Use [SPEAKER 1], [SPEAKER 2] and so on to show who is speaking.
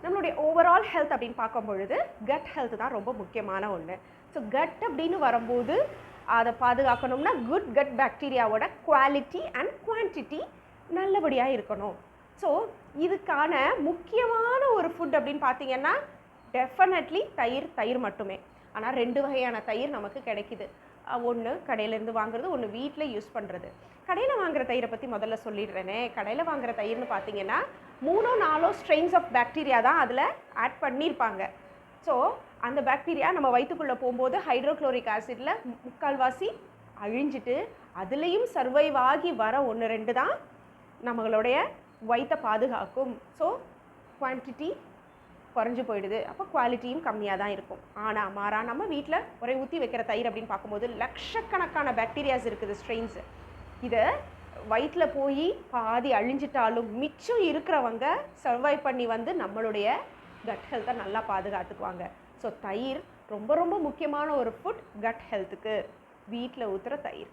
[SPEAKER 1] நம்மளுடைய overall health அப்படின்னு பார்க்கும் பொழுது கட் ஹெல்த் தான் ரொம்ப முக்கியமான ஒன்று. ஸோ கட் அப்படின்னு வரும்போது அதை பாதுகாக்கணும்னா குட் கட் பாக்டீரியாவோட குவாலிட்டி அண்ட் குவான்டிட்டி நல்லபடியாக இருக்கணும். ஸோ இதுக்கான முக்கியமான ஒரு ஃபுட் அப்படின்னு பார்த்தீங்கன்னா டெஃபினெட்லி தயிர் மட்டுமே. ஆனால் 2 வகையான தயிர் நமக்கு கிடைக்குது. ஒன்று கடையிலேருந்து வாங்குறது, ஒன்று வீட்டில் யூஸ் பண்ணுறது. கடையில் வாங்குகிற தயிரை பற்றி முதல்ல சொல்லிடுறேனே. கடையில் வாங்குகிற தயிர்னு பார்த்தீங்கன்னா 3-4 ஸ்ட்ரெயின்ஸ் ஆஃப் பாக்டீரியா தான் அதில் ஆட் பண்ணியிருப்பாங்க. ஸோ அந்த பாக்டீரியா நம்ம வயிற்றுக்குள்ளே போகும்போது ஹைட்ரோக்ளோரிக் ஆசிடில் முக்கால்வாசி அழிஞ்சிட்டு அதுலேயும் சர்வைவ் ஆகி வர 1-2 தான் நம்மளுடைய வயிற்றை பாதுகாக்கும். ஸோ குவான்டிட்டி குறைஞ்சி போயிடுது. அப்போ குவாலிட்டியும் கம்மியாக தான் இருக்கும். ஆனால் மாறா நம்ம வீட்டில் ஒரே ஊற்றி வைக்கிற தயிர் அப்படின்னு பார்க்கும்போது லட்சக்கணக்கான பாக்டீரியாஸ் இருக்குது, ஸ்ட்ரெயின்ஸு. இதை வயிற்றில் போய் பாதி அழிஞ்சிட்டாலும் மிச்சம் இருக்கிறவங்க சர்வைவ் பண்ணி வந்து நம்மளுடைய கட் ஹெல்த்தை நல்லா பாதுகாத்துக்குவாங்க. ஸோ தயிர் ரொம்ப ரொம்ப முக்கியமான ஒரு ஃபுட் கட் ஹெல்த்துக்கு. வீட்டில் ஊற்றுற தயிர்.